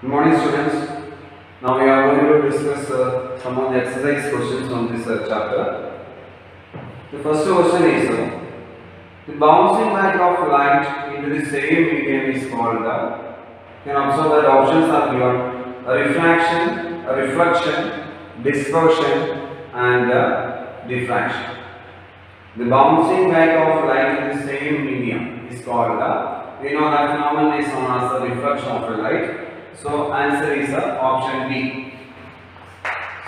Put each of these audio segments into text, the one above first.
Good morning, students. Now we are going to discuss some of the exercise questions from this chapter. The first question is the bouncing back of light into the same medium is called you can observe that options are given: a refraction, a reflection, dispersion, and diffraction. The bouncing back of light in the same medium is called we know that phenomenon is known as the reflection of a light. So answer is option B.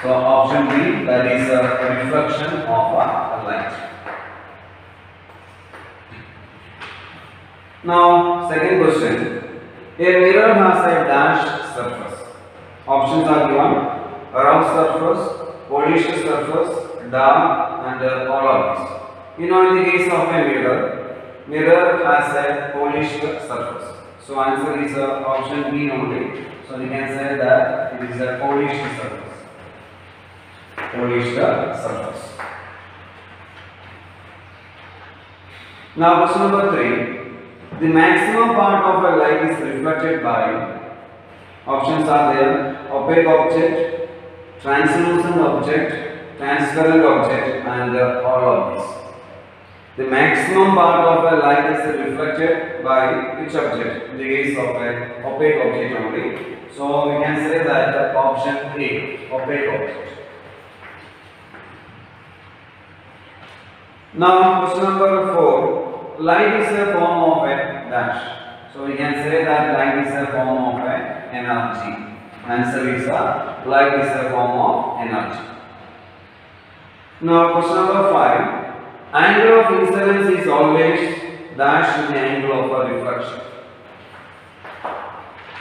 So option B, that is a reflection of a light. Now second question. A mirror has a dashed surface. Options are given: a rough surface, polished surface, dark, and all of these. You know, in the case of a mirror has a polished surface. So answer is option B only. So we can say that it is a polished surface. Polished surface. Now question number 3. The maximum part of a light is reflected by, options are there: opaque object, translucent object, transparent object, and all of these. The maximum part of a light is reflected by which object? In the case of an opaque object only. So we can say that option A, opaque object. Now question number 4. Light is a form of a dash. So we can say that light is a form of a energy. Answer is light is a form of energy. Now question number 5. Angle of incidence is always dash to the angle of a reflection.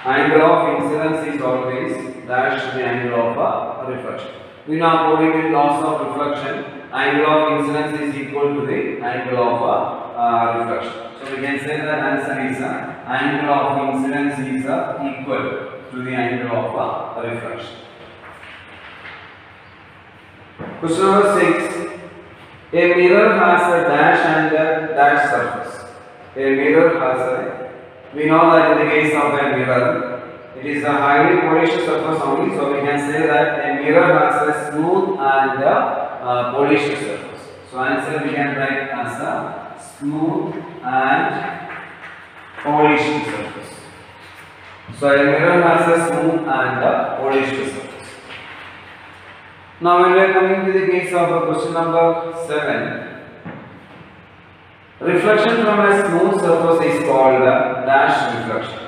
Angle of incidence is always dash to the angle of a reflection. We know according to the laws of reflection, angle of incidence is equal to the angle of a reflection. So we can say that answer is angle of incidence is equal to the angle of a reflection. Question number 6. A mirror has a dash and a dash surface. A mirror has a, we know that in the case of a mirror, it is a highly polished surface only. So we can say that a mirror has a smooth and a polished surface. So answer we can write as a smooth and polished surface. So a mirror has a smooth and a polished surface. Now when we are coming to the case of question number 7, reflection from a smooth surface is called dash reflection.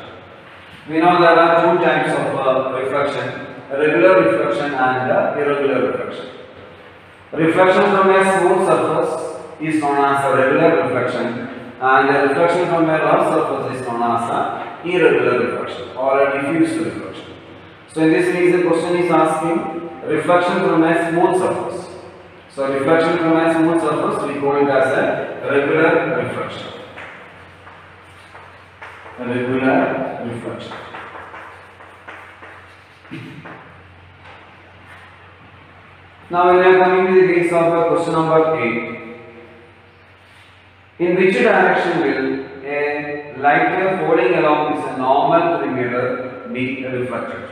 We know there are two types of reflection: regular reflection and irregular reflection. Reflection from a smooth surface is known as a regular reflection, and reflection from a rough surface is known as irregular reflection or a diffuse reflection. So in this case the question is asking reflection from a smooth surface. So reflection from a smooth surface we call it as a regular reflection. A regular reflection. Now when we are coming to the case of question number 8. In which direction will a light ray falling along this normal to the mirror be reflected?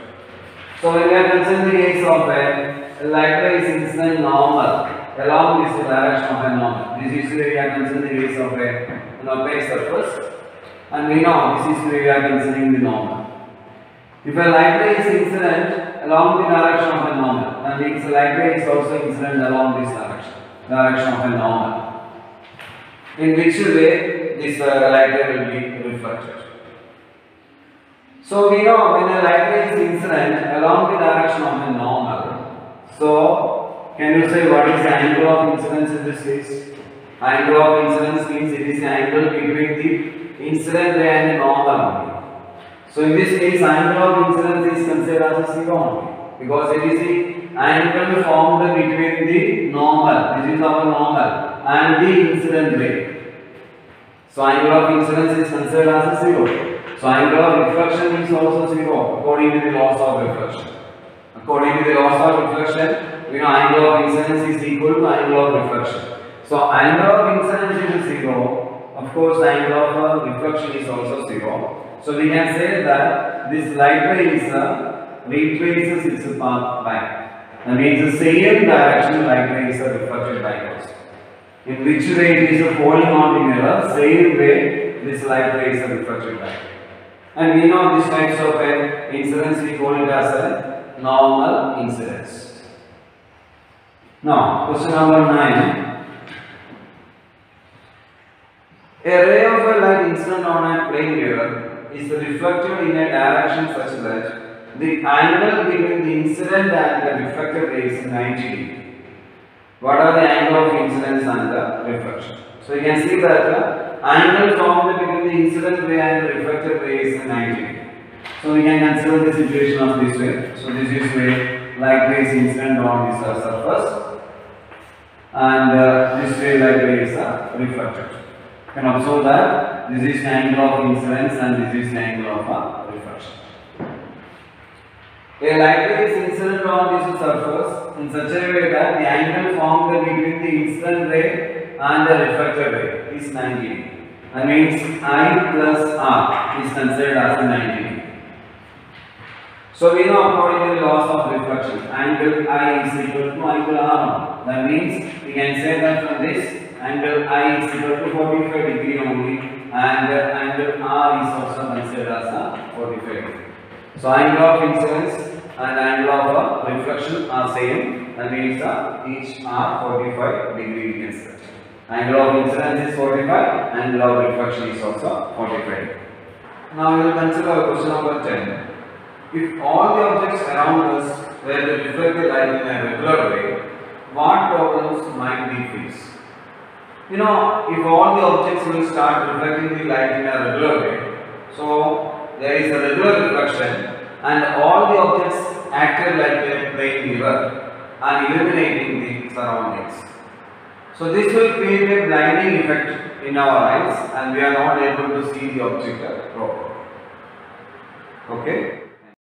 So when we are considering the case of a light ray is incident normal along this direction of a normal. This is where we are considering the case of an opaque surface, and we know this is where we are considering the normal. If a light ray is incident along the direction of a normal, that means the light ray is also incident along this direction of a normal. In which way this light ray will be reflected? So we know when a light ray is incident along the direction of a normal, so can you say what is the angle of incidence in this case? Angle of incidence means it is the angle between the incident ray and the normal only. So in this case angle of incidence is considered as a 0 only, because it is the angle formed between the normal, this is our normal, and the incident ray. So angle of incidence is considered as a 0. So angle of reflection is also 0 according to the laws of reflection. According to the laws of reflection, we know angle of incidence is equal to angle of reflection. So angle of incidence is 0. of course the angle of reflection is also 0. So we can say that this light ray retraces its path back. That means the same direction light ray is reflected backwards. In which way it is falling on the mirror, same way this light ray is reflected back. And we know these types of incidence, we call it as a normal incidence. Now, question number 9. A ray of a light incident on a plane mirror is reflected in a direction such that the angle between the incident and the reflected ray is 90 degrees. What are the angle of incidence and the reflection? So you can see that the angle formed between the incident ray and the reflected ray is 90 degrees. So we can consider the situation of this way. So this is way light ray is incident on this surface, and this way light ray is reflected. You can observe that this is the angle of incidence and this is the angle of reflection. A light ray is incident on this surface in such a way that the angle formed between the incident ray and the reflected ray is 90 degrees. That means I plus R is considered as 90 degrees. So we know according to the laws of reflection, angle I is equal to angle R. That means we can say that from this angle I is equal to 45 degree only, and angle R is also considered as 45 degree. So angle of incidence and angle of reflection are same. That means each are 45 degree we can set. Angle of incidence is 45, angle of reflection is also 45. Now we will consider question number 10. If all the objects around us were to reflect the light in a regular way, what problems might we face? You know, if all the objects will start reflecting the light in a regular way, so there is a regular reflection and all the objects acted like a plane mirror and illuminating the surroundings. So this will create a blinding effect in our eyes and we are not able to see the object properly. Okay.